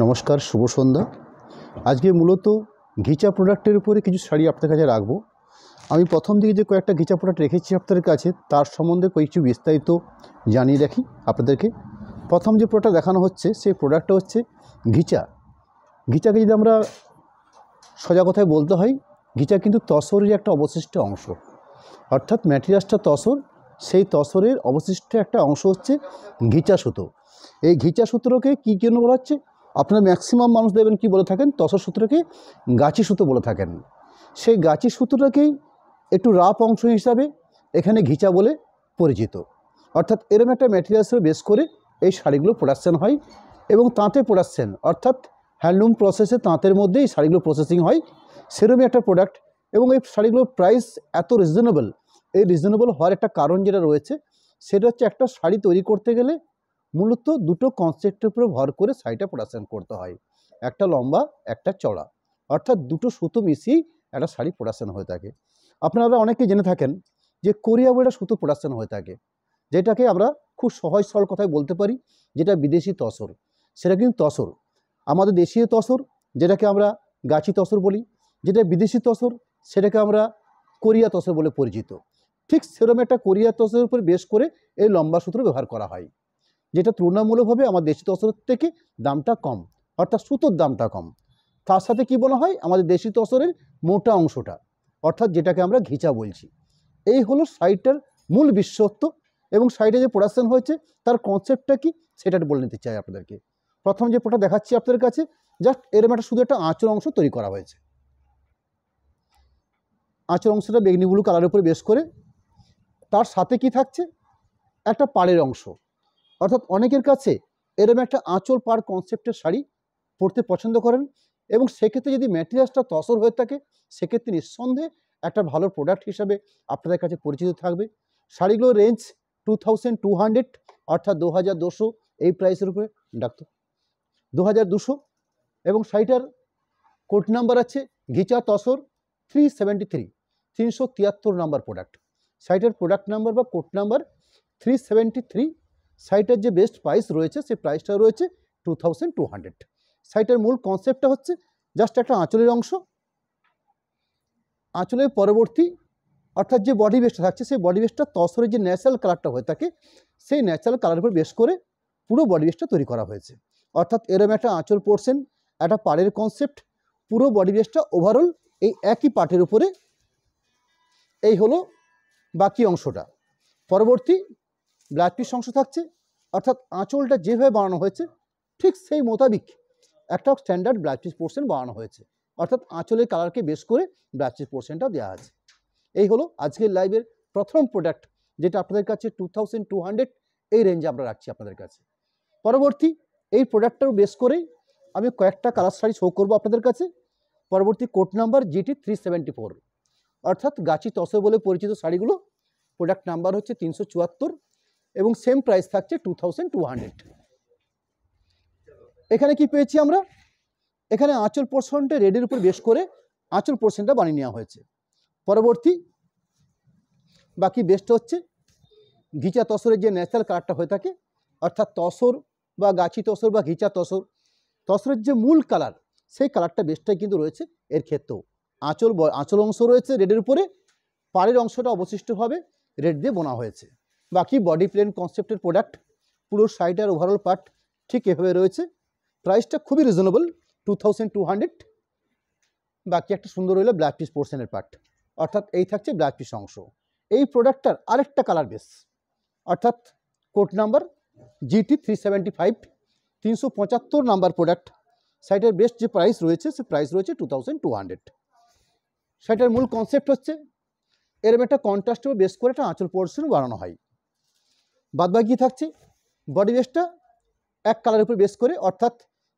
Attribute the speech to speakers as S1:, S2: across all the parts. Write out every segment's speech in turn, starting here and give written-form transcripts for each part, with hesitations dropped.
S1: নমস্কার, শুভ সন্ধ্যা। আজকে মূলত ঘিচা প্রোডাক্টের উপরে কিছু শাড়ি আপনাদের কাছে রাখবো। আমি প্রথম দিকে যে কয়েকটা ঘিচা প্রোডাক্ট রেখেছি আপনাদের কাছে, তার সম্বন্ধে কিছু বিস্তারিত জানিয়ে রাখি আপনাদেরকে। প্রথম যে প্রোডাক্টটা দেখানো হচ্ছে, সেই প্রোডাক্টটা হচ্ছে ঘিচা। ঘিচাকে যদি আমরা সোজা কথায় বলতে হয়, ঘিচা কিন্তু তসরের একটা অবশিষ্ট অংশ, অর্থাৎ ম্যাটেরিয়ালসটা তসর, সেই তসরের অবশিষ্ট একটা অংশ হচ্ছে ঘিচা সুতো। এই ঘিচা সূত্রকে কী জন্য বলা হচ্ছে, আপনারা ম্যাক্সিমাম মানুষ দেখবেন কী বলে থাকেন, তসর সূত্রকে গাছি সুতো বলে থাকেন। সেই গাছি সূত্রটাকেই একটু রাফ অংশ হিসাবে এখানে ঘিচা বলে পরিচিত। অর্থাৎ এরকম একটা ম্যাটেরিয়ালসের বেস করে এই শাড়িগুলো প্রোডাকশান হয় এবং তাঁতে প্রোডাকশান, অর্থাৎ হ্যান্ডলুম প্রসেসে তাঁতের মধ্যে এই শাড়িগুলো প্রসেসিং হয়, সেরকমই একটা প্রোডাক্ট। এবং এই শাড়িগুলোর প্রাইস এত রিজনেবল। এই রিজনেবল হওয়ার একটা কারণ যেটা রয়েছে, সেটা হচ্ছে একটা শাড়ি তৈরি করতে গেলে মূলত দুটো কনসেপ্টের উপরে ভর করে শাড়িটা প্রোডাকশান করতে হয়, একটা লম্বা একটা চড়া, অর্থাৎ দুটো সুতো মিশিয়েই একটা শাড়ি প্রোডাকশান হয়ে থাকে। আপনারা অনেকেই জেনে থাকেন যে কোরিয়া বলে একটা সুতো প্রোডাকশান হয়ে থাকে, যেটাকে আমরা খুব সহজ সরল কথায় বলতে পারি, যেটা বিদেশি তসর। সেটা কিন্তু তসর, আমাদের দেশীয় তসর যেটাকে আমরা গাছি তসর বলি, যেটা বিদেশি তসর সেটাকে আমরা কোরিয়া তসর বলে পরিচিত। ঠিক সেরকম একটা কোরিয়া তসরের উপর বেশ করে এই লম্বা সূত্র ব্যবহার করা হয়, যেটা তুলনামূলকভাবে আমার দেশি তসরের থেকে দামটা কম, অর্থাৎ সুতোর দামটা কম। তার সাথে কি বলা হয়, আমাদের দেশি তসরের মোটা অংশটা, অর্থাৎ যেটাকে আমরা ঘিচা বলছি। এই হলো শাড়িটার মূল বিশেষত্ব। এবং শাড়িটা যে প্রোডাকশান হয়েছে তার কনসেপ্টটা কি, সেটা বলে নিতে চাই আপনাদেরকে। প্রথম যে প্রোডাক্ট দেখাচ্ছি আপনাদের কাছে, জাস্ট এরকম একটা শুধু একটা আঁচল অংশ তৈরি করা হয়েছে। আঁচল অংশটা বেগনি ব্লু কালারের উপরে বেশ করে, তার সাথে কি থাকছে, একটা পাড়ের অংশ। অর্থাৎ অনেকের কাছে এরকম একটা আঁচল পাড় কনসেপ্টের শাড়ি পরতে পছন্দ করেন, এবং সেক্ষেত্রে যদি ম্যাটেরিয়ালসটা তসর হয়ে থাকে, সেক্ষেত্রে নিঃসন্দেহে একটা ভালো প্রোডাক্ট হিসাবে আপনাদের কাছে পরিচিত থাকবে। শাড়িগুলোর রেঞ্জ 2200, অর্থাৎ 2200, এই প্রাইসের উপরে ডাক্তার 2200। এবং শাড়িটার কোড নাম্বার আছে ঘিচা তসর 373, 373 নাম্বার প্রোডাক্ট। শাড়িটার প্রোডাক্ট নাম্বার বা কোড নাম্বার 373। শাড়িটার যে বেস্ট প্রাইস রয়েছে, সেই প্রাইসটা রয়েছে 2200। শাড়িটার মূল কনসেপ্টটা হচ্ছে জাস্ট একটা আঁচলের অংশ, আঁচলের পরবর্তী অর্থাৎ যে বডি বেসটা থাকছে, সেই বডি বেসটা তসরের যে ন্যাচারাল কালারটা হয়ে থাকে, সেই ন্যাচারাল কালারের উপর বেস করে পুরো বডি বেসটা তৈরি করা হয়েছে। অর্থাৎ এরকম একটা আঁচল পোর্শন, একটা পাড়ের কনসেপ্ট, পুরো বডি বেসটা ওভারঅল এই একই পাটের উপরে। এই হলো বাকি অংশটা। পরবর্তী ব্লাউজ পিস অংশ থাকছে, অর্থাৎ আঁচলটা যেভাবে বানানো হয়েছে ঠিক সেই মোতাবিক একটা স্ট্যান্ডার্ড ব্লাউজ পিস পোর্শন বানানো হয়েছে, অর্থাৎ আঁচলের কালারকে বেস করে ব্লাউজ পিস পোর্শনটা দেওয়া আছে। এই হলো আজকের লাইভের প্রথম প্রোডাক্ট, যেটা আপনাদের কাছে 2200 এই রেঞ্জে আমরা রাখছি আপনাদের কাছে। পরবর্তী এই প্রোডাক্টটাও বেস করেই আমি কয়েকটা কালার শাড়ি শো করবো আপনাদের কাছে। পরবর্তী কোড নাম্বার GT 374, অর্থাৎ গাছি তসর বলে পরিচিত শাড়িগুলো প্রোডাক্ট নাম্বার হচ্ছে 374, এবং সেম প্রাইস থাকছে 2200। এখানে কি পেয়েছি আমরা, এখানে আঁচল পোর্শনটা রেডের উপর বেশ করে আঁচল পোর্শনটা বানিয়ে নেওয়া হয়েছে। পরবর্তী বাকি বেস্টটা হচ্ছে ঘিচা তসরের যে ন্যাচারাল কালারটা হয়ে থাকে, অর্থাৎ তসর বা গাছি তসর বা ঘিচা তসর, তসরের যে মূল কালার, সেই কালারটা বেস্টটাই কিন্তু রয়েছে এর ক্ষেত্রেও। আঁচল অংশ রয়েছে রেডের উপরে, পাড়ের অংশটা অবশিষ্টভাবে রেড দিয়ে বোনা হয়েছে। বাকি বডি প্লেন কনসেপ্টের প্রোডাক্ট, পুরো শাড়িটার ওভারঅল পার্ট ঠিক এভাবে রয়েছে। প্রাইসটা খুবই রিজনেবল, 2200। বাকি একটা সুন্দর হইলো ব্লাউজ পিস পোর্শনের পার্ট, অর্থাৎ এই থাকছে ব্লাউজ পিস অংশ। এই প্রোডাক্টটার আরেকটা কালার বেস, অর্থাৎ code number GT 375, 375 number product. শাড়িটার বেস্ট যে প্রাইস রয়েছে, সে প্রাইস রয়েছে 2200। শাড়িটার মূল কনসেপ্ট হচ্ছে এরকম একটা কন্ট্রাস্টের বেস করে একটা আঁচল পোর্শন বানানো হয়। বাদবাকি থাকছে বডি বেসটা এক কালারের উপর বেস করে, অর্থাৎ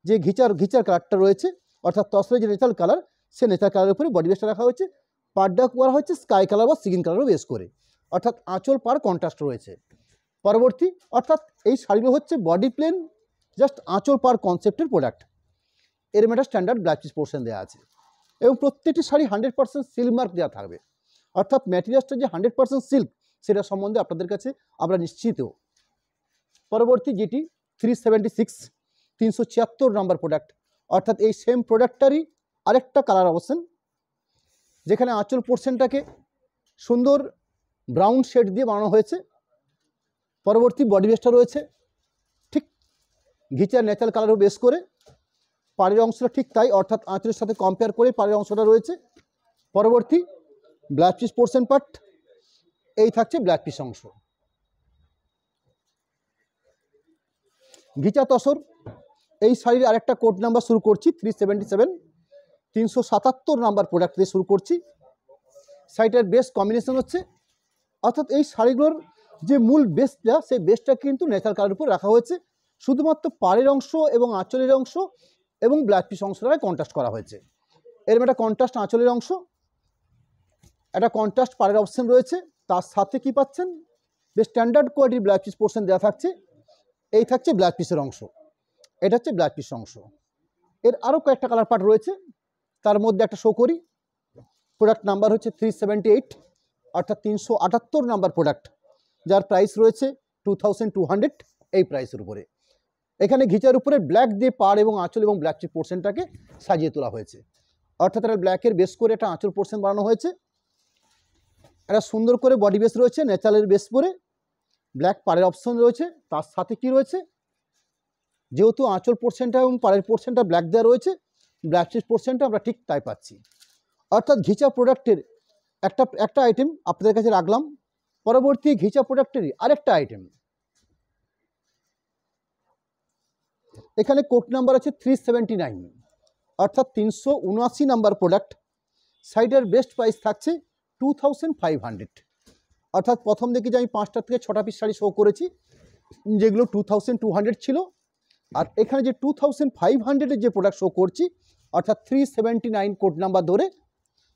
S1: যে ঘিচার কালারটা রয়েছে, অর্থাৎ তসরের যে ন্যাচারাল কালার, সে ন্যাচারাল কালারের উপরে বডি বেসটা রাখা হয়েছে। পাড়টা করা হচ্ছে স্কাই কালার বা সিগিন কালারও বেস করে, অর্থাৎ আঁচল পাড় কন্ট্রাস্ট রয়েছে। পরবর্তী অর্থাৎ এই শাড়িগুলো হচ্ছে বডি প্লেন, জাস্ট আঁচল পাড় কনসেপ্টের প্রোডাক্ট। এরকম একটা স্ট্যান্ডার্ড ব্লাউজ পিস পোর্শন দেওয়া আছে, এবং প্রত্যেকটি শাড়ি 100% সিল্ক মার্ক দেওয়া থাকবে, অর্থাৎ ম্যাটেরিয়ালসটা যে 100% সিল্ক, সেটা সম্বন্ধে আপনাদের কাছে আমরা নিশ্চিত। পরবর্তী GT 376, 376 নাম্বার প্রোডাক্ট, অর্থাৎ এই সেম প্রোডাক্টটারই আরেকটা কালার অপশন, যেখানে আঁচল পোর্শনটাকে সুন্দর ব্রাউন শেড দিয়ে বানানো হয়েছে। পরবর্তী বডি বেসটা রয়েছে ঠিক ঘিচার ন্যাচারাল কালারও বেস করে, পাড়ের অংশটা ঠিক তাই, অর্থাৎ আঁচলের সাথে কম্পেয়ার করে পাড়ের অংশটা রয়েছে। পরবর্তী ব্ল্যাক পিস পোর্শন পার্ট, এই থাকছে ব্ল্যাক পিস অংশ। ঘিচা তসর এই শাড়ির আরেকটা কোড নাম্বার শুরু করছি 377, 377 নাম্বার প্রোডাক্ট দিয়ে শুরু করছি। শাড়িটার বেস্ট কম্বিনেশন হচ্ছে, অর্থাৎ এই শাড়িগুলোর যে মূল বেসটা, সেই বেসটা কিন্তু ন্যাচারাল কালারের উপর রাখা হয়েছে, শুধুমাত্র পাড়ের অংশ এবং আঁচলের অংশ এবং ব্ল্যাক পিস অংশটাকে কন্ট্রাস্ট করা হয়েছে। এরকম একটা কন্ট্রাস্ট আঁচলের অংশ, একটা কন্ট্রাস্ট পাড়ের অপশন রয়েছে, তার সাথে কি পাচ্ছেন, বেশ স্ট্যান্ডার্ড কোয়ালিটির ব্ল্যাক পিস পোর্শন দেওয়া থাকছে। এই থাকছে ব্ল্যাক পিসের অংশ, এটা হচ্ছে ব্ল্যাক পিস অংশ। এর আরও কয়েকটা কালার পার্ট রয়েছে, তার মধ্যে একটা শো করি। প্রোডাক্ট নাম্বার হচ্ছে 378, অর্থাৎ 378 নাম্বার প্রোডাক্ট, যার প্রাইস রয়েছে 2200 এই প্রাইসের উপরে। এখানে ঘিচার উপরে ব্ল্যাক দিয়ে পাড় এবং আঁচল এবং ব্ল্যাক চিপ পোর্শনটাকে সাজিয়ে তোলা হয়েছে, অর্থাৎ একটা ব্ল্যাকের বেস করে একটা আঁচল পোর্শন বানানো হয়েছে। একটা সুন্দর করে বডি বেস রয়েছে ন্যাচারালের বেস পরে, ব্ল্যাক পাড়ের অপশন রয়েছে। তার সাথে কি রয়েছে, যেহেতু আঁচল পোর্শনটা এবং পাড়ের পোর্শনটা ব্ল্যাক দেওয়া রয়েছে, ব্ল্যাক চিপ পোর্শনটা আমরা ঠিক তাই পাচ্ছি। অর্থাৎ ঘিচা প্রোডাক্টের একটা আইটেম আপনাদের কাছে রাখলাম। পরবর্তী ঘিচা প্রোডাক্টেরই আরেকটা আইটেম, এখানে কোড নাম্বার আছে 379, অর্থাৎ 379 নাম্বার প্রোডাক্ট। সাইডের বেস্ট প্রাইস থাকছে 2500, অর্থাৎ প্রথম দিকে যে আমি 5টা থেকে 6টা পিস শাড়ি শো করেছি, যেগুলো 2200 ছিল, আর এখানে যে 2500-এর যে প্রোডাক্ট শো করছি, অর্থাৎ 379 কোড নাম্বার ধরে,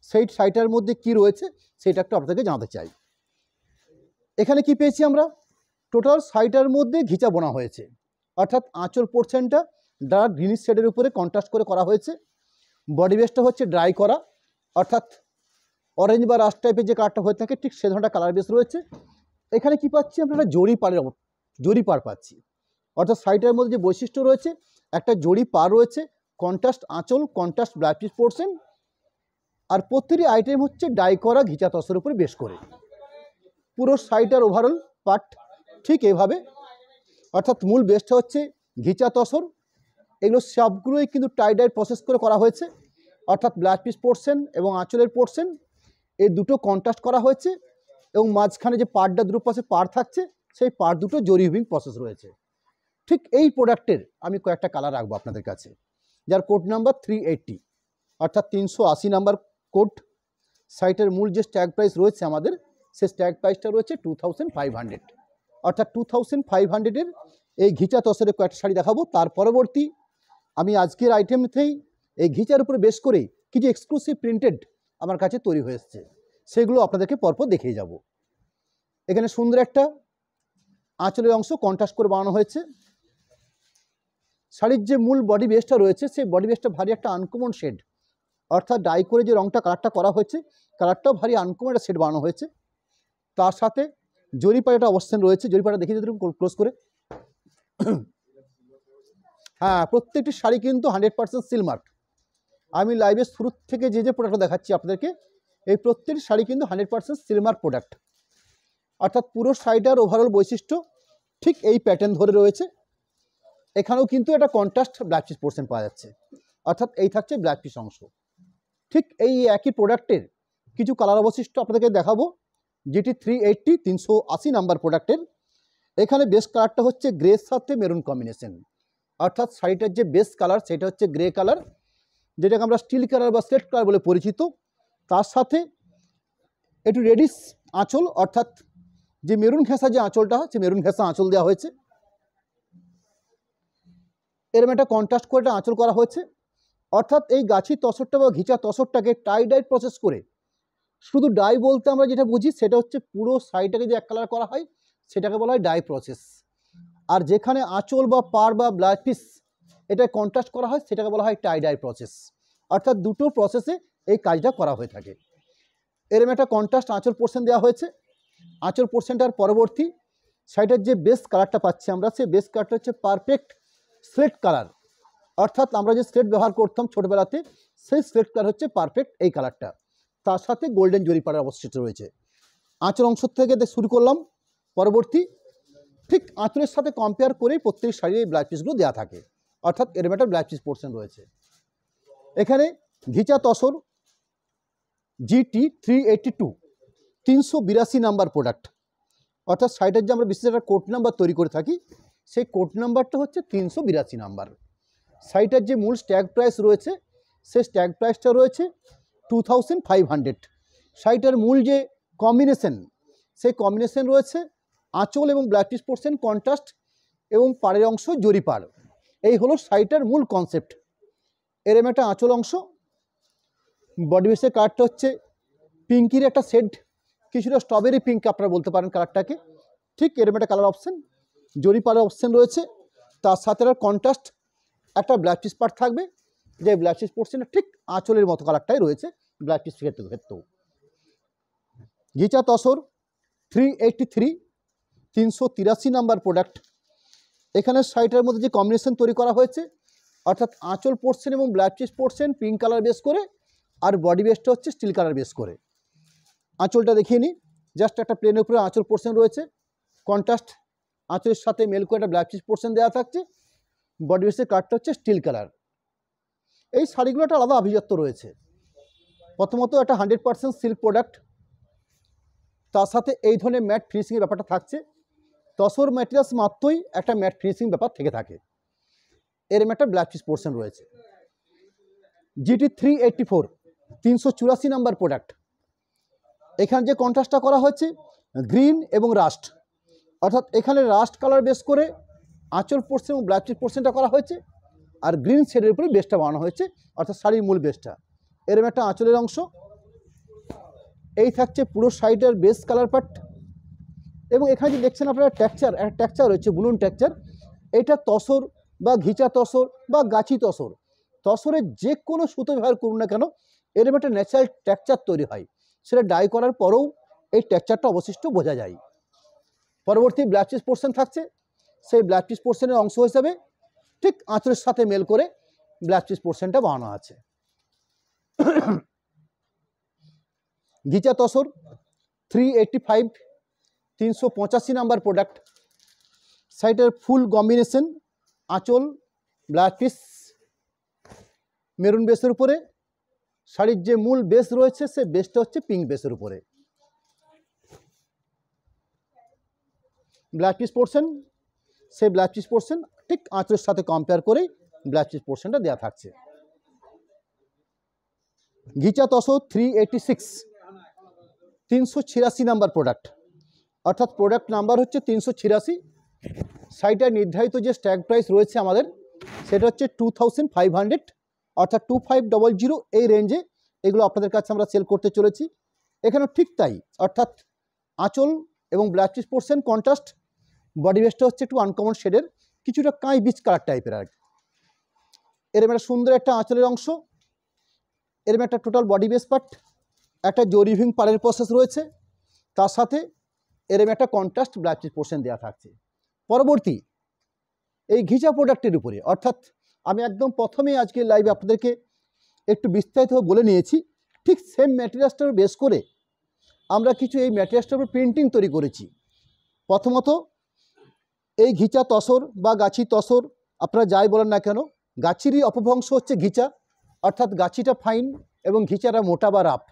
S1: সেই শাড়িটার মধ্যে কি রয়েছে সেটা একটু আপনাদেরকে জানাতে চাই। এখানে কি পেয়েছি আমরা, টোটাল শাড়িটার মধ্যে ঘিচা বোনা হয়েছে, অর্থাৎ আঁচল পোর্শনটা ডার্ক গ্রিনিশ শেডের উপরে কন্ট্রাস্ট করে করা হয়েছে। বডি বেসটা হচ্ছে ড্রাই করা, অর্থাৎ অরেঞ্জ বা রাস্ট টাইপের যে কালারটা হয়ে থাকে ঠিক সে ধরনের কালার বেস রয়েছে। এখানে কি পাচ্ছি আমরা, একটা জরি পাড় পাচ্ছি, অর্থাৎ শাড়িটার মধ্যে যে বৈশিষ্ট্য রয়েছে, একটা জরি পাড় রয়েছে, কন্ট্রাস্ট আঁচল, কন্ট্রাস্ট ব্ল্যাক পিস পোর্শন, আর প্রতিটি আইটেম হচ্ছে ডাই করা ঘিচা তসরের উপরে বেশ করে। পুরো শাড়িটার ওভারঅল পার্ট ঠিক এইভাবে, অর্থাৎ মূল বেসটা হচ্ছে ঘিচা তসর, এগুলো সবগুলোই কিন্তু টাই ডাই প্রসেস করে করা হয়েছে, অর্থাৎ ব্ল্যাক পিস পোর্শন এবং আঁচলের পোর্শন এই দুটো কন্ট্রাস্ট করা হয়েছে, এবং মাঝখানে যে পার্টটা দুটো পাশে পাড় থাকছে, সেই পাড় দুটো জরি হুইং প্রসেস রয়েছে। ঠিক এই প্রোডাক্টের আমি কয়েকটা কালার রাখবো আপনাদের কাছে, যার কোড নাম্বার 380, অর্থাৎ 380 নাম্বার কোড। সাইটের মূল যে স্ট্যাগ প্রাইস রয়েছে আমাদের, সেই স্ট্যাগ প্রাইসটা রয়েছে 2500, অর্থাৎ 2500-এর এই ঘিচা তসরের কয়েকটা শাড়ি দেখাবো। তার পরবর্তী আমি আজকের আইটেমতেই এই ঘিচার উপরে বেশ করে কিছু এক্সক্লুসিভ প্রিন্টেড আমার কাছে তৈরি হয়ে এসছে, সেগুলো আপনাদেরকে পরপর দেখিয়ে যাব। এখানে সুন্দর একটা আঁচলের অংশ কন্ট্রাস্ট করে বানানো হয়েছে। শাড়ির যে মূল বডি বেসটা রয়েছে, সেই বডি বেসটা ভারী একটা আনকমন শেড, অর্থাৎ ডাই করে যে রংটা কালারটা করা হয়েছে, কালারটাও ভারী আনকমন একটা শেড বানানো হয়েছে। তার সাথে জরিপাড়াটা অবস্থান রয়েছে, জরিপাড়া দেখিয়ে দিতে ক্লোজ করে। হ্যাঁ, প্রত্যেকটি শাড়ি কিন্তু 100% সিলমার্ক। আমি লাইভের শুরু থেকে যে প্রোডাক্টটা দেখাচ্ছি আপনাদেরকে, এই প্রত্যেকটি শাড়ি কিন্তু 100% সিলমার্ক প্রোডাক্ট, অর্থাৎ পুরো শাড়িটার ওভারঅল বৈশিষ্ট্য ঠিক এই প্যাটার্ন ধরে রয়েছে। এখানেও কিন্তু একটা কন্ট্রাস্ট ব্ল্যাক পিস পোর্শন পাওয়া যাচ্ছে, অর্থাৎ এই থাকছে ব্ল্যাক পিস অংশ। ঠিক এই একই প্রোডাক্টের কিছু কালার অবশিষ্ট আপনাদেরকে দেখাবো, যেটি 380 নাম্বার প্রোডাক্টের। এখানে বেস কালারটা হচ্ছে গ্রের সাথে মেরুন কম্বিনেশন, অর্থাৎ শাড়িটার যে বেস কালার সেটা হচ্ছে গ্রে কালার, যেটাকে আমরা স্টিল কালার বা স্লেট কালার বলে পরিচিত। তার সাথে একটু রেডিশ আঁচল, অর্থাৎ যে মেরুন ঘেঁষা যে আঁচলটা, সে মেরুন ঘেঁষা আঁচল দেওয়া হয়েছে। এরকম একটা কন্ট্রাস্ট করে একটা আঁচল করা হয়েছে, অর্থাৎ এই গাছি তসরটা বা ঘিচা তসরটাকে টাই ডাই প্রসেস করে, শুধু ডাই বলতে আমরা যেটা বুঝি সেটা হচ্ছে পুরো শাড়িটাকে যে এক কালার করা হয় সেটাকে বলা হয় ডাই প্রসেস, আর যেখানে আঁচল বা পাড় বা ব্লাউজ পিস এটা কন্ট্রাস্ট করা হয় সেটাকে বলা হয় টাই ডাই প্রসেস, অর্থাৎ দুটো প্রসেসে এই কাজটা করা হয়ে থাকে। এরকম একটা কন্ট্রাস্ট আঁচল পোর্শন দেওয়া হয়েছে। আঁচল পোর্শনটার পরবর্তী শাড়িটার যে বেস কালারটা পাচ্ছি আমরা, সেই বেস কালারটা হচ্ছে পারফেক্ট স্লেট কালার, অর্থাৎ আমরা যে স্লেট ব্যবহার করতাম ছোটবেলাতে, সেই স্লেট কালার হচ্ছে পারফেক্ট এই কালারটা, তার সাথে গোল্ডেন জরি পাড়া অবশিষ্ট রয়েছে। আঁচল অংশ থেকে শুরু করলাম, পরবর্তী ঠিক আঁচলের সাথে কম্পেয়ার করেই প্রত্যেক শাড়ির এই ব্লাউজ পিসগুলো দেওয়া থাকে, অর্থাৎ এরকম একটা ব্লাউজ পিস পোর্শন রয়েছে। এখানে ঘিচা তসর GT 382 382 নাম্বার প্রোডাক্ট, অর্থাৎ শাড়িটার যে আমরা বিশেষ একটা কোড নাম্বার তৈরি করে থাকি, সেই কোড নাম্বারটা হচ্ছে 382 নাম্বার। শাড়িটার যে মূল স্ট্যাগ প্রাইস রয়েছে, সেই স্ট্যাগ প্রাইসটা রয়েছে 2500। শাড়িটার মূল যে কম্বিনেশন, সেই কম্বিনেশন রয়েছে আঁচল এবং ব্লাউজ পিস পোর্শন কন্ট্রাস্ট এবং পাড়ের অংশ জরি পাড়। এই হলো শাড়িটার মূল কনসেপ্ট। এরম একটা আঁচল অংশ, বডি বেসের কালারটা হচ্ছে পিঙ্কির একটা শেড, কিছুটা স্ট্রবেরি পিঙ্ক আপনারা বলতে পারেন কালারটাকে। ঠিক এরম একটা কালার অপশান, জরি পাড়ের অপশান রয়েছে, তার সাথে একটা কন্ট্রাস্ট একটা ব্লাউজ পিস পার্ট থাকবে, যে ব্লাউজ পিস পোর্শনটা ঠিক আঁচলের মতো কালারটাই রয়েছে ব্লাউজ পিস ক্ষেত্রেও। ঘিচা তসর 383 383 নাম্বার প্রোডাক্ট। এখানে শাড়িটার মধ্যে যে কম্বিনেশন তৈরি করা হয়েছে, অর্থাৎ আঁচল পোর্শন এবং blouse piece portion pink colour base করে, আর বডি বেসটা হচ্ছে স্টিল কালার বেস করে। আঁচলটা দেখিয়ে নিই, জাস্ট একটা প্লেনের উপরে আঁচল পোর্শন রয়েছে, কন্ট্রাস্ট আঁচলের সাথে মেল করে একটা ব্লাউজ পিস পোর্শন দেওয়া থাকছে, বডি বেসের কালারটা হচ্ছে স্টিল কালার। এই শাড়িগুলো একটা আলাদা আভিজাত্য রয়েছে। প্রথমত একটা 100% সিল্ক প্রোডাক্ট, তার সাথে এই ধরনের ম্যাট ফিনিশিংয়ের ব্যাপারটা থাকছে। তসর ম্যাটেরিয়ালস মাত্রই একটা ম্যাট ফিনিশিং ব্যাপার থেকে থাকে। এর একটা ব্লাউজ পিস পোর্শন রয়েছে। GT 384 384 number product. এখানে যে কন্ট্রাস্টটা করা হয়েছে গ্রিন এবং রাস্ট, অর্থাৎ এখানে রাস্ট কালার বেস করে আঁচল পোর্শন এবং ব্লাউজ পিস পোর্শনটা করা হয়েছে, আর গ্রিন শেডের উপরে বেসটা বানানো হয়েছে, অর্থাৎ শাড়ির মূল বেসটা। এরম একটা আঁচলের অংশ, এই থাকছে পুরো শাড়িটার বেস কালার পার্ট। এবং এখানে যে দেখছেন আপনারা টেক্সচার, একটা টেক্সচার রয়েছে বুনন টেক্সচার। এটা তসর বা ঘিচা তসর বা গাছি তসর, তসরের যে কোনো সুতো ব্যবহার করুন না কেন, এরকম একটা ন্যাচারাল টেক্সচার তৈরি হয়। সেটা ডাই করার পরেও এই টেক্সচারটা অবশিষ্ট বোঝা যায়। পরবর্তী ব্লাউজ পিস পোর্শন থাকছে, সেই ব্লাউজ পিস পোর্শনের অংশ হিসাবে ঠিক আঁচলের সাথে মেল করে ব্লাউজ পিস পোর্শনটা বানানো আছে। ঘিচা তসর 385 385 নাম্বার প্রোডাক্ট। শাড়িটার ফুল কম্বিনেশন আঁচল ব্লাউজ পিস মেরুন বেসের উপরে, শাড়ির যে মূল বেস রয়েছে সে বেসটা হচ্ছে পিঙ্ক বেসের উপরে। ব্লাউজ পিস পোর্শন, সেই ব্লাউজ পিস পোর্শন ঠিক আঁচলের সাথে কম্পেয়ার করেই ব্লাউজ পিস পোর্শনটা দেওয়া থাকছে। ঘিচা তসর 386 386 নাম্বার প্রোডাক্ট, অর্থাৎ প্রোডাক্ট নাম্বার হচ্ছে 386। শাড়িটার নির্ধারিত যে স্ট্যাগ প্রাইস রয়েছে আমাদের, সেটা হচ্ছে 2500, অর্থাৎ 2500 এই রেঞ্জে এগুলো আপনাদের কাছে আমরা সেল করতে চলেছি। এখানেও ঠিক তাই, অর্থাৎ আঁচল এবং blouse piece portion contrast, body বেসটা হচ্ছে একটু আনকমন শেডের, কিছুটা কাঁই বিচ কালার টাইপের আর কি। এরম একটা সুন্দর একটা আঁচলের অংশ, এরম একটা টোটাল বডি বেস পার্ট, একটা জরিভিং পাড়ের প্রসেস রয়েছে, তার সাথে এরম একটা কন্ট্রাস্ট ব্লাউজ পিস পোর্শন দেওয়া থাকছে। পরবর্তী এই ঘিচা প্রোডাক্টের উপরে, অর্থাৎ আমি একদম প্রথমেই আজকে লাইভে আপনাদেরকে একটু বিস্তারিতভাবে বলে নিয়েছি, ঠিক সেম ম্যাটেরিয়ালসটার বেস করে আমরা কিছু এই ম্যাটেরিয়ালসটার উপর প্রিন্টিং তৈরি করেছি। প্রথমত এই ঘিচা তসর বা গাছি তসর আপনারা যাই বলেন না কেন, গাছিরই অপভ্রংশ হচ্ছে ঘিচা, অর্থাৎ গাছিটা ফাইন এবং ঘিচাটা মোটা বা রাফ,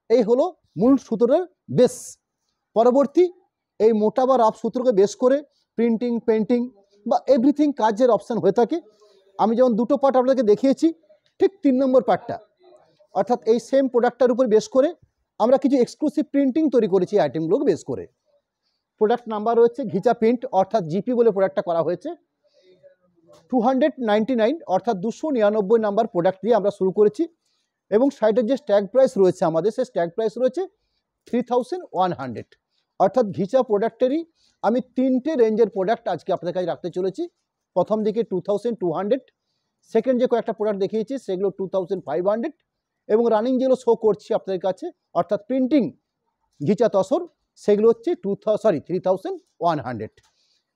S1: এই হলো মূল সুতোটার বেস। পরবর্তী এই মোটা বা রাফ সূত্রকে বেস করে প্রিন্টিং, পেন্টিং বা এভরিথিং কাজের অপশান হয়ে থাকে। আমি যেমন দুটো পার্ট আপনাদেরকে দেখিয়েছি, ঠিক 3 নম্বর পার্টটা, অর্থাৎ এই সেম প্রোডাক্টটার উপর বেস করে আমরা কিছু এক্সক্লুসিভ প্রিন্টিং তৈরি করেছি আইটেমগুলোকে বেস করে। প্রোডাক্ট নাম্বার রয়েছে ঘিচা প্রিন্ট, অর্থাৎ জিপি বলে প্রোডাক্টটা করা হয়েছে। 299, অর্থাৎ 299 নাম্বার প্রোডাক্ট দিয়ে আমরা শুরু করেছি। এবং শাড়িটার যে স্ট্যাগ প্রাইস রয়েছে আমাদের, সেই স্ট্যাগ প্রাইস রয়েছে 3100, অর্থাৎ ঘিচা প্রোডাক্টেরই আমি 3টে রেঞ্জের প্রোডাক্ট আজকে আপনাদের কাছে রাখতে চলেছি। প্রথম দিকে 2200, সেকেন্ড যে কয়েকটা প্রোডাক্ট দেখিয়েছি সেগুলো 2500, এবং রানিং যেগুলো শো করছি আপনাদের কাছে অর্থাৎ প্রিন্টিং ঘিচা তসর সেগুলো হচ্ছে 3100।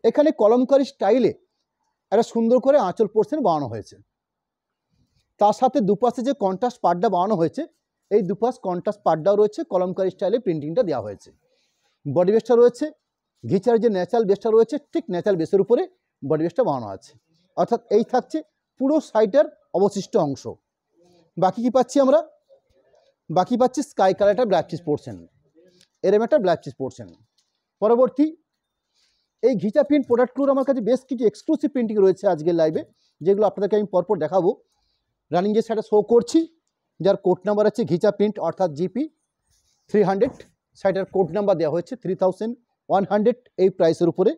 S1: এখানে কলমকারি স্টাইলে একটা সুন্দর করে আঁচল পোর্শন বানানো হয়েছে। তার সাথে দুপাশে যে কন্ট্রাস্ট পার্টটা বানানো হয়েছে, এই দুপাশ কন্ট্রাস্ট পার্টটাও রয়েছে, কলমকারি স্টাইলে প্রিন্টিংটা দেওয়া হয়েছে। বডি বেসটা রয়েছে, ঘিচার যে ন্যাচারাল বেসটা রয়েছে ঠিক ন্যাচারাল বেসের উপরে বডি বেসটা বানানো আছে। অর্থাৎ এই থাকছে পুরো সাইডের অবশিষ্ট অংশ। বাকি কি পাচ্ছি আমরা? বাকি পাচ্ছি স্কাই কালারটা ব্ল্যাক চিজ পোর্শন, এরম একটা ব্ল্যাক চিজ পোর্শন। পরবর্তী এই ঘিচা প্রিন্ট প্রোডাক্টগুলোর আমার কাছে বেশ কিছু এক্সক্লুসিভ প্রিন্টিং রয়েছে আজকের লাইভে, যেগুলো আপনাদেরকে আমি পরপর দেখাবো। রানিং যে সাইডে শো করছি, যার কোড নাম্বার আছে ঘিচা প্রিন্ট অর্থাৎ জিপি 300, সাইডের কোড নাম্বার দেওয়া হয়েছে 3100 এই প্রাইসের উপরে।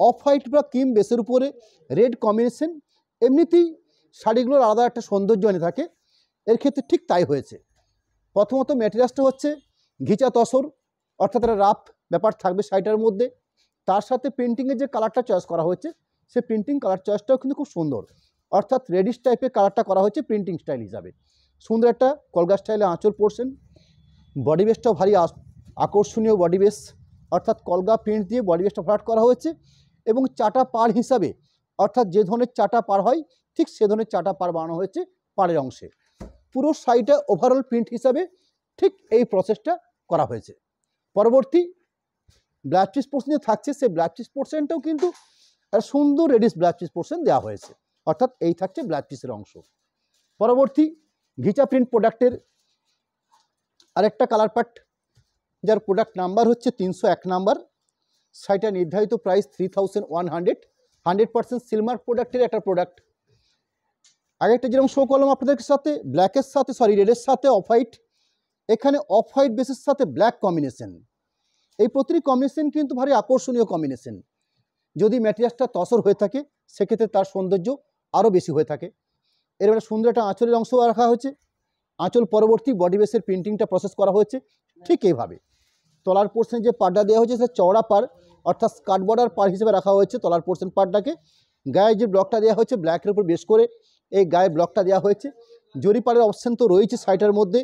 S1: অফ হোয়াইট বা ক্রিম বেসের উপরে রেড কম্বিনেশন, এমনিতেই শাড়িগুলোর আলাদা একটা সৌন্দর্য এনে থাকে, এর ক্ষেত্রে ঠিক তাই হয়েছে। প্রথমত ম্যাটেরিয়ালসটা হচ্ছে ঘিচা তসর, অর্থাৎ একটা রাফ ব্যাপার থাকবে শাড়িটার মধ্যে। তার সাথে প্রিন্টিংয়ের যে কালারটা চয়েস করা হয়েছে, সে প্রিন্টিং কালার চয়েসটাও কিন্তু খুব সুন্দর, অর্থাৎ রেডিশ টাইপের কালারটা করা হয়েছে প্রিন্টিং স্টাইল হিসাবে। সুন্দর একটা কলগা স্টাইলে আঁচল পোর্শন। বডি বেসটাও ভারী আকর্ষণীয় বডি বেস, অর্থাৎ কলগা প্রিন্ট দিয়ে বডি বেসটা ফ্ল্যাট করা হয়েছে। এবং চাটা পাড় হিসাবে, অর্থাৎ যে ধরনের চাটা পাড় হয় ঠিক সে ধরনের চাটা পাড় বানানো হয়েছে পাড়ের অংশে। পুরো সাইডে ওভারঅল প্রিন্ট হিসাবে ঠিক এই প্রসেসটা করা হয়েছে। পরবর্তী ব্ল্যাক চিজ পোর্শন যে থাকছে, সেই ব্ল্যাক চিজ পোর্শনটাও কিন্তু একটা সুন্দর রেডিশ ব্ল্যাক চিজ পোর্শন দেওয়া হয়েছে, অর্থাৎ এই থাকছে ব্ল্যাক চিজের অংশ। পরবর্তী ঘিচা প্রিন্ট প্রোডাক্টের আরেকটা কালার পার্ট, যার প্রোডাক্ট নাম্বার হচ্ছে 301 নাম্বার, সাইটটা নির্ধারিত প্রাইস 3100, 100% সিলমার প্রোডাক্টের একটা প্রোডাক্ট। আগে একটা যেরকম শো করলাম আপনাদের সাথে ব্ল্যাকের সাথে রেডের সাথে অফ হোয়াইট, এখানে অফ হোয়াইট বেসের সাথে ব্ল্যাক কম্বিনেশন। এই প্রতিটি কম্বিনেশন কিন্তু ভারী আকর্ষণীয় কম্বিনেশন। যদি ম্যাটেরিয়ালসটা তসর হয়ে থাকে সেক্ষেত্রে তার সৌন্দর্য আরও বেশি হয়ে থাকে। এর সুন্দর একটা আঁচলের অংশ রাখা হয়েছে, আঁচল পরবর্তী বডি বেসের প্রিন্টিংটা প্রসেস করা হয়েছে ঠিক এইভাবে। তলার পোর্শনে যে পাড়টা দেওয়া হয়েছে সেটা চওড়া পাড়, অর্থাৎ স্কার্ট বর্ডার পাড় হিসেবে রাখা হয়েছে তলার পোর্শন পাড়টাকে। গায়ে যে ব্লকটা দেওয়া হয়েছে ব্ল্যাকের উপর বেস করে এই গায়ে ব্লকটা দেওয়া হয়েছে। জরি পাড়ের অপশান তো রয়েছে সাইডের মধ্যে,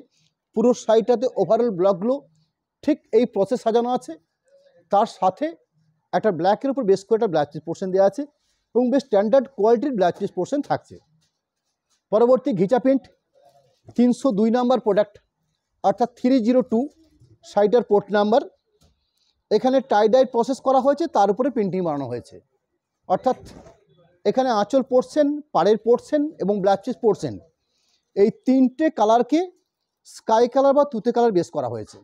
S1: পুরো সাইডটাতে ওভারঅল ব্লকগুলো ঠিক এই প্রসেস সাজানো আছে। তার সাথে একটা ব্ল্যাকের উপর বেস করে একটা ব্ল্যাক চিজ পোর্শন দেওয়া আছে এবং বেশ স্ট্যান্ডার্ড কোয়ালিটির ব্ল্যাক চিজ পোর্শন থাকছে। পরবর্তী ঘিচা প্রিন্ট 302 নাম্বার প্রোডাক্ট, অর্থাৎ 302 সাইডের পোর্ট নাম্বার। এখানে টাইডাই প্রসেস করা হয়েছে, তার উপরে প্রিন্টিং বানানো হয়েছে, অর্থাৎ এখানে আঁচল পোর্শন, পাড়ের পোর্শন এবং ব্ল্যাক চিজ পোর্শন এই তিনটে কালারকে স্কাই কালার বা তুতে কালার বেস করা হয়েছে।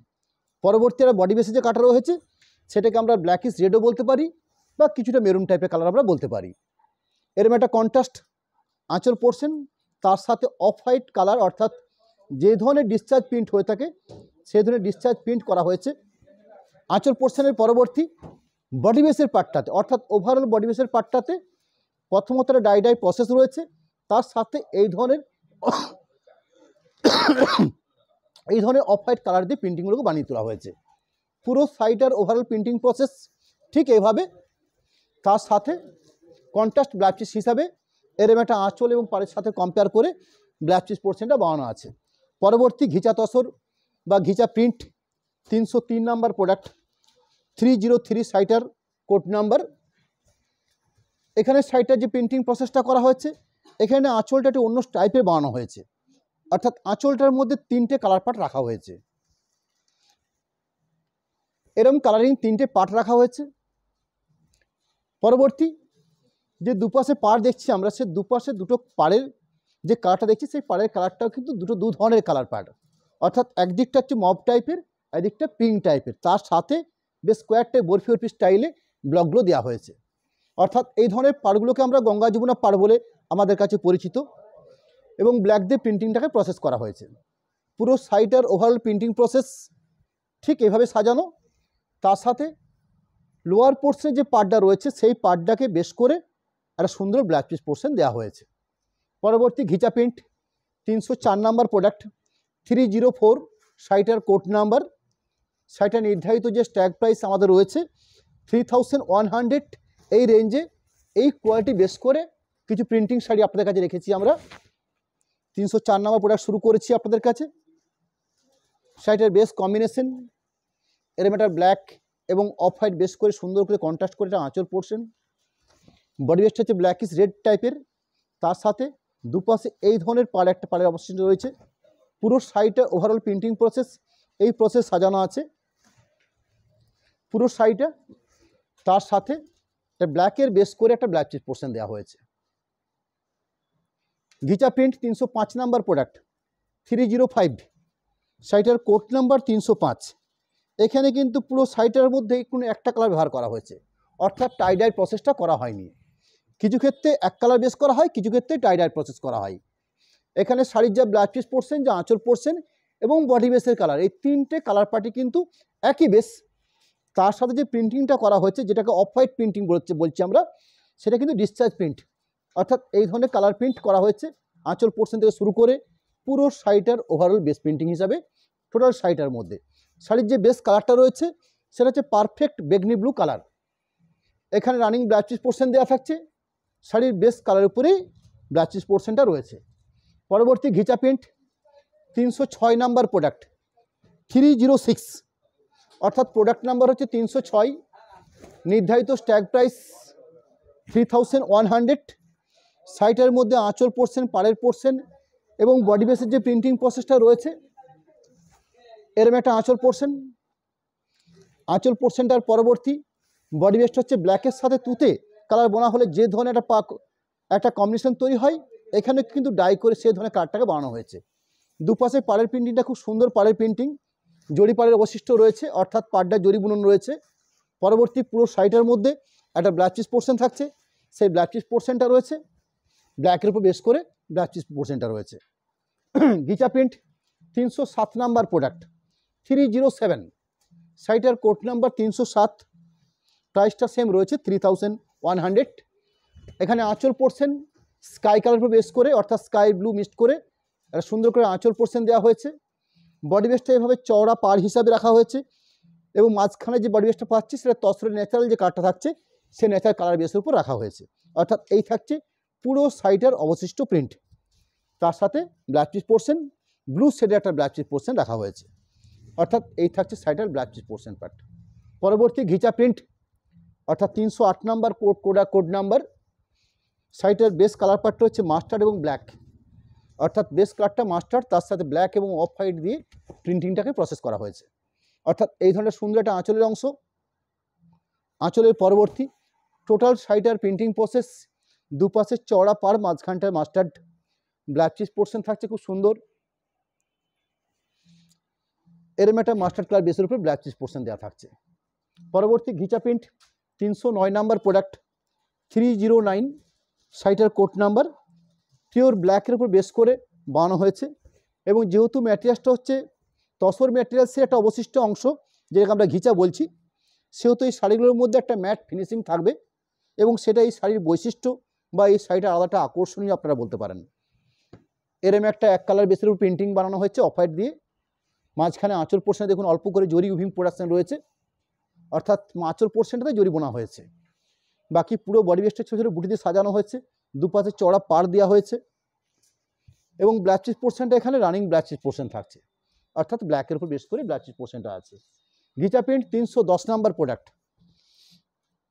S1: পরবর্তী একটা বডি বেসে যে কাটা রয়েছে সেটাকে আমরা ব্ল্যাকিশ রেডও বলতে পারি বা কিছুটা মেরুন টাইপের কালার আমরা বলতে পারি। এরকম একটা কন্ট্রাস্ট আঁচল পোর্শন, তার সাথে অফ হোয়াইট কালার, অর্থাৎ যে ধরনের ডিসচার্জ প্রিন্ট হয়ে থাকে সেই ধরনের ডিসচার্জ প্রিন্ট করা হয়েছে আঁচল পোর্শনের। পরবর্তী বডি বেসের পার্টটাতে, অর্থাৎ ওভারঅল বডি বেসের পার্টটাতে প্রথমত ডাই প্রসেস রয়েছে, তার সাথে এই ধরনের অফ হোয়াইট কালার দিয়ে প্রিন্টিংগুলোকে বানিয়ে তোলা হয়েছে। পুরো সাইডের ওভারঅল প্রিন্টিং প্রসেস ঠিক এইভাবে। তার সাথে কন্ট্রাস্ট ব্ল্যাক চিজ হিসাবে এরম একটা আঁচল এবং পাড়ের সাথে কম্পেয়ার করে ব্ল্যাক চিজ পোর্শনটা বানানো আছে। পরবর্তী ঘিচা তসর বা ঘিচা প্রিন্ট 303 নাম্বার প্রোডাক্ট, 303 সাইটার কোড নাম্বার। এখানে সাইটার যে প্রিন্টিং প্রসেসটা করা হয়েছে, এখানে আঁচলটা একটু অন্য টাইপের বানানো হয়েছে, অর্থাৎ আঁচলটার মধ্যে তিনটে কালার পার্ট রাখা হয়েছে, এরকম কালারিং তিনটে পার্ট রাখা হয়েছে। পরবর্তী যে দুপাশে পাড় দেখছি আমরা, সে দুপাশে দুটো পাড়ের যে কালারটা দেখছি সেই পাড়ের কালারটাও কিন্তু দু ধরনের কালার পাড়, অর্থাৎ একদিকটা হচ্ছে মব টাইপের, একদিকটা পিঙ্ক টাইপের, তার সাথে বেশ কয়েকটা বরফি স্টাইলে ব্লকগুলো দেওয়া হয়েছে। অর্থাৎ এই ধরনের পাড়গুলোকে আমরা গঙ্গা যমুনা পাড় বলে আমাদের কাছে পরিচিত, এবং ব্ল্যাক দিয়ে প্রিন্টিংটাকে প্রসেস করা হয়েছে। পুরো সাইডের ওভারঅল প্রিন্টিং প্রসেস ঠিক এভাবে সাজানো। তার সাথে লোয়ার পোর্শনে যে পার্টটা রয়েছে সেই পার্টটাকে বেশ করে একটা সুন্দর ব্ল্যাক চিজ পোর্শন দেওয়া হয়েছে। পরবর্তী ঘিচা প্রিন্ট 304 নাম্বার প্রোডাক্ট, 304 সাইটার কোড নাম্বার। সাইটার নির্ধারিত যে স্ট্যাগ প্রাইস আমাদের রয়েছে 3100, এই রেঞ্জে এই কোয়ালিটি বেস করে কিছু প্রিন্টিং শাড়ি আপনাদের কাছে রেখেছি আমরা। 304 নাম্বার প্রোডাক্ট শুরু করেছি আপনাদের কাছে। শাড়িটার বেস কম্বিনেশন এরকম একটা ব্ল্যাক এবং অফ হোয়াইট বেস করে সুন্দর করে কন্ট্রাস্ট করে একটা আঁচল পোর্শন। বডি বেসটা হচ্ছে ব্ল্যাকিশ রেড টাইপের, তার সাথে দুপাশে এই ধরনের একটা পাড়ের অবশিষ্ট রয়েছে। পুরো সাইডটা ওভারঅল প্রিন্টিং প্রসেস, এই প্রসেস সাজানো আছে পুরো সাইডটা। তার সাথে একটা ব্ল্যাকের বেস করে একটা ব্ল্যাক চিপ পোর্শন দেওয়া হয়েছে। ঘিচা প্রিন্ট 305 নাম্বার প্রোডাক্ট, 305 সাইটের কোড নাম্বার 305। এখানে কিন্তু পুরো সাইটের মধ্যে কোনো একটা কালার ব্যবহার করা হয়েছে, অর্থাৎ টাই ডাই প্রসেসটা করা হয়নি। কিছু ক্ষেত্রে এক কালার বেস করা হয়, কিছু ক্ষেত্রে টাই ডাই প্রসেস করা হয়। এখানে শাড়ির যা ব্লাউজ পিস পোর্শন, যা আঁচল পোর্শন এবং বডি বেসের কালার, এই তিনটে কালার পার্টি কিন্তু একই বেস। তার সাথে যে প্রিন্টিংটা করা হয়েছে, যেটাকে অফ হোয়াইট প্রিন্টিং বলছি আমরা, সেটা কিন্তু ডিসচার্জ প্রিন্ট, অর্থাৎ এই ধরনের কালার প্রিন্ট করা হয়েছে আঁচল পোর্শন থেকে শুরু করে পুরো শাড়িটার ওভারঅল বেস প্রিন্টিং হিসাবে টোটাল শাড়িটার মধ্যে। শাড়ির যে বেস কালারটা রয়েছে সেটা হচ্ছে পারফেক্ট বেগনি ব্লু কালার। এখানে রানিং ব্লাউজ পিস পোর্শন দেওয়া থাকছে, শাড়ির বেস কালারের উপরেই ব্লাউজ পিস পোর্শনটা রয়েছে। পরবর্তী ঘিচা প্রিন্ট 306 নাম্বার প্রোডাক্ট, 306, অর্থাৎ প্রোডাক্ট নাম্বার হচ্ছে 306, নির্ধারিত স্ট্যাগ প্রাইস 3100। সাইটের মধ্যে আঁচল পোর্শন, পাড়ের পোর্শন এবং বডি বেসের যে প্রিন্টিং প্রসেসটা রয়েছে, এরম একটা আঁচল পোর্শনটার পরবর্তী বডি বেসটা হচ্ছে ব্ল্যাকের সাথে তুতে কালার বোনা হলে যে ধরনের একটা কম্বিনেশন তৈরি হয়, এখানে কিন্তু ডাই করে সেই ধরনের কালারটাকে বানানো হয়েছে। দুপাশে পাড়ের প্রিন্টিংটা খুব সুন্দর পাড়ের প্রিন্টিং, জরি পাড়ের অবশিষ্ট রয়েছে, অর্থাৎ পাড়টা জরি বুনন রয়েছে। পরবর্তী পুরো সাইডের মধ্যে একটা ব্ল্যাক চিজ পোর্শন থাকছে, সেই ব্ল্যাক চিজ পোর্শনটা রয়েছে, ব্ল্যাকের উপর বেস করে ব্ল্যাক চিজ পোর্শনটা রয়েছে। ঘিচা প্রিন্ট 307 নাম্বার প্রোডাক্ট, 307 সাইটের কোড নাম্বার 307, প্রাইসটা সেম রয়েছে 3100। এখানে আঁচল পোর্শন স্কাই কালার উপর বেস করে, অর্থাৎ স্কাই ব্লু মিক্সড করে একটা সুন্দর করে আঁচল পোর্শন দেওয়া হয়েছে। বডি বেসটা এভাবে চওড়া পাড় হিসাবে রাখা হয়েছে এবং মাঝখানে যে বডি বেসটা পাচ্ছি সেটা তসরের ন্যাচারাল যে কালারটা থাকছে সে ন্যাচারাল কালার বেসের উপর রাখা হয়েছে, অর্থাৎ এই থাকছে পুরো সাইটের অবশিষ্ট প্রিন্ট। তার সাথে ব্ল্যাক চিজ পোর্শন, ব্লু শেডের একটা ব্ল্যাক চিজ পোর্শন রাখা হয়েছে, অর্থাৎ এই থাকছে সাইটের ব্ল্যাক চিজ পোর্শন পার্ট। পরবর্তী ঘিচা প্রিন্ট, অর্থাৎ 308 নাম্বার কোড নাম্বার। সাইটের বেস কালার পার্টটা হচ্ছে মাস্টার্ড এবং ব্ল্যাক, অর্থাৎ বেস কালারটা মাস্টার্ড, তার সাথে ব্ল্যাক এবং অফ হোয়াইট দিয়ে প্রিন্টিংটাকে প্রসেস করা হয়েছে, অর্থাৎ এই ধরনের সুন্দর একটা আঁচলের অংশ। আঁচলের পরবর্তী টোটাল সাইটের প্রিন্টিং প্রসেস, দুপাশে চওড়া পাড়, মাঝখানটায় মাস্টার্ড ব্ল্যাক চিজ পোর্শন থাকছে খুব সুন্দর। এরম একটা মাস্টার্ড কালার বেসের উপর ব্ল্যাক চিজ পোর্শন দেওয়া থাকছে। পরবর্তী ঘিচা প্রিন্ট 309 নাম্বার প্রোডাক্ট, 309 সাইটের কোড নাম্বার, পিওর ব্ল্যাকের উপর বেস করে বানানো হয়েছে এবং যেহেতু ম্যাটেরিয়ালসটা হচ্ছে তসর ম্যাটেরিয়ালসের একটা অবশিষ্ট অংশ, যেটাকে আমরা ঘিচা বলছি, সেহেতু এই শাড়িগুলোর মধ্যে একটা ম্যাট ফিনিশিং থাকবে এবং সেটা এই শাড়ির বৈশিষ্ট্য বা এই শাড়িটার আলাদা আকর্ষণীয় আপনারা বলতে পারেন। এরম একটা এক কালার বেসের উপর প্রিন্টিং বানানো হয়েছে অফ হোয়াইট দিয়ে। মাঝখানে আঁচল পোর্শনে দেখুন অল্প করে জরি উইভিং প্রোডাকশন রয়েছে, অর্থাৎ আঁচল পোর্শনটাতে জরি বোনা হয়েছে। বাকি পুরো বডি বেসটা ছোটো ছোটো বুটি দিয়ে সাজানো হয়েছে, দুপাশে চড়া পাড় দেওয়া হয়েছে এবং ব্ল্যাক চিজ পোর্শনটা এখানে রানিং ব্ল্যাক চিজ পোর্শন থাকছে, অর্থাৎ ব্ল্যাকের উপর বেস করে ব্ল্যাক চিজ পোর্শনটা আছে। ঘিচা প্রিন্ট 310 নাম্বার প্রোডাক্ট,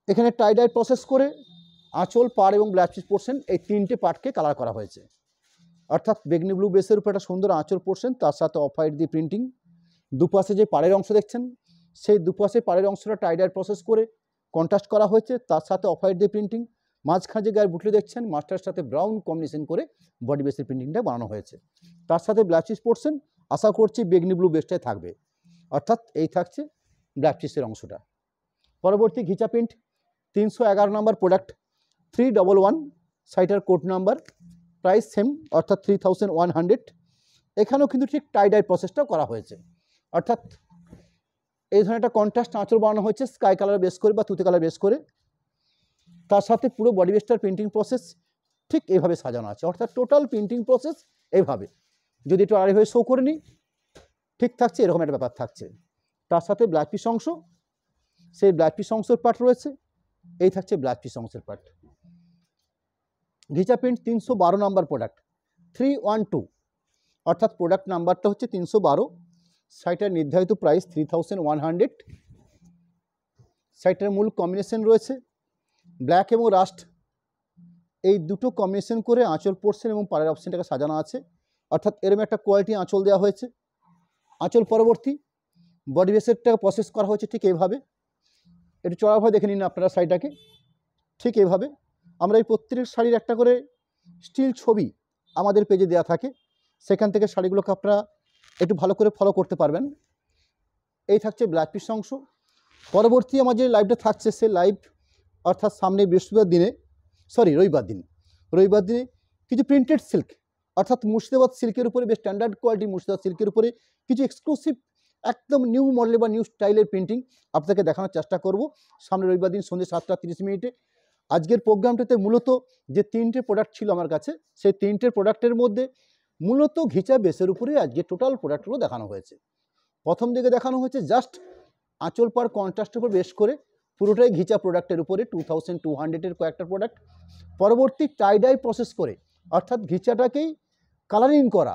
S1: এখানে টাই ডাই প্রসেস করে আঁচল, পাড় এবং ব্ল্যাক চিজ পোর্শন এই তিনটে পার্টকে কালার করা হয়েছে, অর্থাৎ বেগনি ব্লু বেসের উপর একটা সুন্দর আঁচল পোর্শন, তার সাথে অফ হোয়াইট দিয়ে প্রিন্টিং। দুপাশে যে পাড়ের অংশ দেখছেন সেই দুপাশে পাড়ের অংশটা টাই ডাই প্রসেস করে কন্ট্রাস্ট করা হয়েছে, তার সাথে অফ হোয়াইট দিয়ে প্রিন্টিং। মাঝখানে যে গায়ের বুটলি দেখছেন মাস্টারের সাথে ব্রাউন কম্বিনেশন করে বডি বেসের প্রিন্টিংটা বানানো হয়েছে, তার সাথে ব্ল্যাক চিজ পোর্শন আশা করছি বেগনি ব্লু বেসটাই থাকবে, অর্থাৎ এই থাকছে ব্ল্যাক চিজের অংশটা। পরবর্তী ঘিচা প্রিন্ট 311 নম্বর প্রোডাক্ট, 311 সাইটের কোড নাম্বার, প্রাইস সেম অর্থাৎ 3100। এখানেও কিন্তু ঠিক টাই ডাই প্রসেসটাও করা হয়েছে, অর্থাৎ এই ধরনের একটা কন্ট্রাস্ট আঁচল বানানো হয়েছে স্কাই কালার বেস করে বা তুতে কালার বেস করে, তার সাথে পুরো বডি বেসটার প্রিন্টিং প্রসেস ঠিক এইভাবে সাজানো আছে, অর্থাৎ টোটাল প্রিন্টিং প্রসেস এইভাবে। যদি একটু আড়াইভাবে শো করে নিই ঠিক থাকছে, এরকম একটা ব্যাপার থাকছে। তার সাথে ব্ল্যাক পিস অংশ, সেই ব্ল্যাক পিস অংশের পার্ট রয়েছে, এই থাকছে ব্ল্যাক পিস অংশের পার্ট। ঘিচা প্রিন্ট 312 নাম্বার প্রোডাক্ট, 312, অর্থাৎ প্রোডাক্ট নাম্বারটা হচ্ছে 312, সাইটের নির্ধারিত প্রাইস 3100। সাইটের মূল কম্বিনেশন রয়েছে ব্ল্যাক এবং রাস্ট এই দুটো কম্বিনেশন করে আঁচল পোর্শন এবং পাড়ের অপশনটাকে সাজানো আছে, অর্থাৎ এরকম একটা কোয়ালিটি আঁচল দেওয়া হয়েছে। আঁচল পরবর্তী বডি বেসেরটাকে প্রসেস করা হয়েছে ঠিক এইভাবে, একটু চড়াভাবে দেখে নিন আপনারা শাড়িটাকে। ঠিক এইভাবে আমরা এই প্রত্যেক শাড়ির একটা করে স্টিল ছবি আমাদের পেজে দেওয়া থাকে, সেখান থেকে শাড়িগুলোকে আপনারা একটু ভালো করে ফলো করতে পারবেন। এই থাকছে ব্লাউজ পিস অংশ। পরবর্তী আমার যে লাইভটা থাকছে সে লাইভ অর্থাৎ সামনে বৃহস্পতিবার দিনে রবিবার দিনে কিছু প্রিন্টেড সিল্ক অর্থাৎ মুর্শিদাবাদ সিল্কের উপরে, বেশ স্ট্যান্ডার্ড কোয়ালিটি মুর্শিদাবাদ সিল্কের উপরে কিছু এক্সক্লুসিভ একদম নিউ মডেল বা নিউ স্টাইলের প্রিন্টিং আপনাকে দেখানোর চেষ্টা করব সামনে রবিবার দিন সন্ধ্যে 7:30 আজকের প্রোগ্রামটাতে মূলত যে 3টে প্রোডাক্ট ছিল আমার কাছে, সেই 3টে প্রোডাক্টের মধ্যে মূলত ঘিচা বেসের উপরে আজকে টোটাল প্রোডাক্টগুলো দেখানো হয়েছে। প্রথম দিকে দেখানো হয়েছে জাস্ট আঁচল পার কন্ট্রাস্টের উপর বেশ করে পুরোটাই ঘিচা প্রোডাক্টের উপরে 2200-এর কয়েকটা প্রোডাক্ট। পরবর্তী টাইডাই প্রসেস করে অর্থাৎ ঘিচাটাকেই কালারিং করা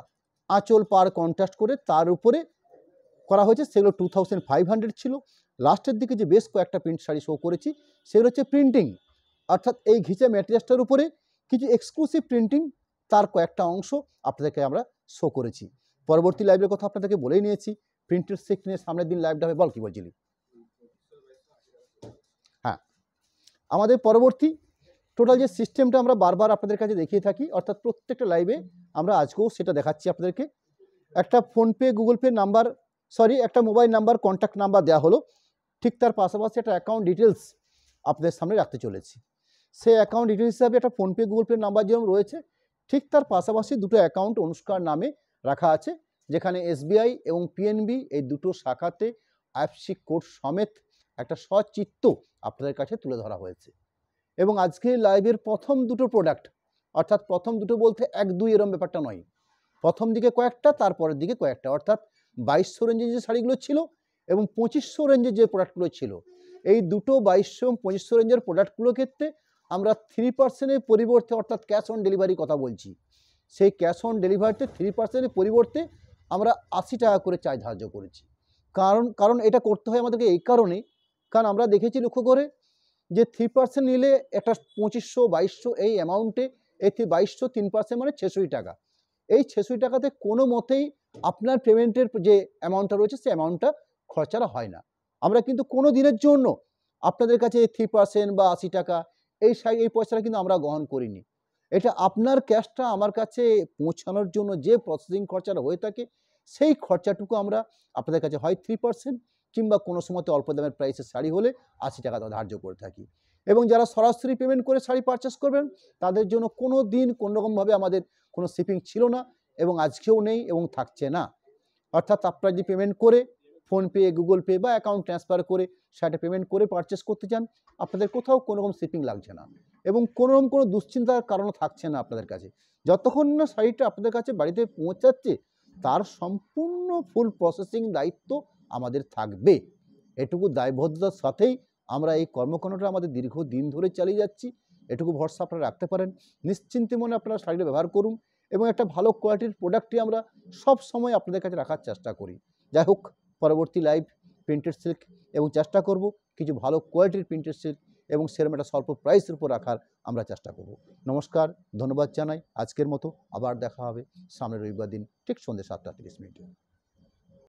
S1: আঁচল পার কন্ট্রাস্ট করে তার উপরে করা হয়েছে, সেগুলো 2500 ছিল। লাস্টের দিকে যে বেশ কয়েকটা প্রিন্ট শাড়ি শো করেছি সেগুলো হচ্ছে প্রিন্টিং, অর্থাৎ এই ঘিচা ম্যাটেরিয়ালসটার উপরে কিছু এক্সক্লুসিভ প্রিন্টিং, তার কয়েকটা অংশ আপনাদেরকে আমরা শো করেছি। পরবর্তী লাইভের কথা আপনাদেরকে বলেই নিয়েছি, প্রিন্টেড সিল্ক নিয়ে সামনের দিন লাইভটা হবে। বল কি বলছিলি? হ্যাঁ, আমাদের পরবর্তী টোটাল যে সিস্টেমটা আমরা বারবার আপনাদের কাছে দেখিয়ে থাকি, অর্থাৎ প্রত্যেকটা লাইভে আমরা আজকেও সেটা দেখাচ্ছি আপনাদেরকে। একটা ফোনপে গুগল পে নাম্বার, একটা মোবাইল নাম্বার কন্ট্যাক্ট নাম্বার দেওয়া হলো, ঠিক তার পাশাপাশি একটা অ্যাকাউন্ট ডিটেলস আপনাদের সামনে রাখতে চলেছি। সেই অ্যাকাউন্ট ডিটেলস হিসাবে একটা ফোনপে গুগল পে নাম্বার যেরকম রয়েছে, ঠিক তার পাশাপাশি দুটো অ্যাকাউন্ট অনুষ্কার নামে রাখা আছে, যেখানে এসবিআই এবং পিএনবি এই দুটো শাখাতে আইএফএসসি কোড সমেত একটা সচিত্র আপনাদের কাছে তুলে ধরা হয়েছে। এবং আজকে লাইভের প্রথম দুটো প্রোডাক্ট, অর্থাৎ প্রথম দুটো বলতে 1-2 এরম ব্যাপারটা নয়, প্রথম দিকে কয়েকটা তারপরের দিকে কয়েকটা, অর্থাৎ 2200 রেঞ্জের যে শাড়িগুলো ছিল এবং 2500 রেঞ্জের যে প্রোডাক্টগুলো ছিল, এই দুটো 2200 এবং 2500 রেঞ্জের প্রোডাক্টগুলোর ক্ষেত্রে আমরা 3%-এর পরিবর্তে অর্থাৎ ক্যাশ অন ডেলিভারি কথা বলছি, সেই ক্যাশ অন ডেলিভারিতে 3%-এর পরিবর্তে আমরা 80 টাকা করে চার্জ ধার্য করেছি। কারণ এটা করতে হয় আমাদেরকে এই কারণেই, কারণ আমরা দেখেছি লক্ষ্য করে যে 3% নিলে একটা 2500-2200 এই অ্যামাউন্টে, এই 2200 3% মানে 66 টাকা। এই 66 টাকাতে কোনো মতেই আপনার পেমেন্টের যে অ্যামাউন্টটা রয়েছে সেই অ্যামাউন্টটা খরচাটা হয় না। আমরা কিন্তু কোনো দিনের জন্য আপনাদের কাছে 3% বা 80 টাকা এই পয়সাটা কিন্তু আমরা গ্রহণ করিনি। এটা আপনার ক্যাশটা আমার কাছে পৌঁছানোর জন্য যে প্রসেসিং খরচাটা হয়ে থাকে, সেই খরচাটুকু আমরা আপনাদের কাছে হয় 3% কিংবা কোনো সময়তে অল্প দামের প্রাইসের শাড়ি হলে 80 টাকা ধার্য করে থাকি। এবং যারা সরাসরি পেমেন্ট করে শাড়ি পারচেস করবেন তাদের জন্য কোনো দিন কোনোরকমভাবে আমাদের কোনো শিপিং ছিল না এবং আজকেও নেই এবং থাকছে না। অর্থাৎ আপনারা যদি পেমেন্ট করে ফোনপে, গুগল পে বা অ্যাকাউন্ট ট্রান্সফার করে শাড়িটা পেমেন্ট করে পারচেস করতে চান, আপনাদের কোথাও কোনোরকম শিপিং লাগছে না এবং কোনোরকম কোনো দুশ্চিন্তার কারণও থাকছে না আপনাদের কাছে। যতক্ষণ না শাড়িটা আপনাদের কাছে বাড়িতে পৌঁছাচ্ছে তার সম্পূর্ণ ফুল প্রসেসিং দায়িত্ব আমাদের থাকবে। এটুকু দায়বদ্ধতার সাথেই আমরা এই কর্মকাণ্ডটা আমাদের দীর্ঘদিন ধরে চালিয়ে যাচ্ছি। এটুকু ভরসা আপনারা রাখতে পারেন। নিশ্চিন্তে মনে আপনারা শাড়িটা ব্যবহার করুন এবং একটা ভালো কোয়ালিটির প্রোডাক্টটি আমরা সব সময় আপনাদের কাছে রাখার চেষ্টা করি। যাই হোক, পরবর্তী লাইভ প্রিন্টেড সিল্ক এবং চেষ্টা করব কিছু ভালো কোয়ালিটির প্রিন্টেড সিল্ক এবং সেরকম একটা স্বল্প প্রাইসের উপর রাখার আমরা চেষ্টা করব। নমস্কার, ধন্যবাদ জানাই। আজকের মতো আবার দেখা হবে সামনের রবিবার দিন ঠিক সন্ধ্যে 7:30।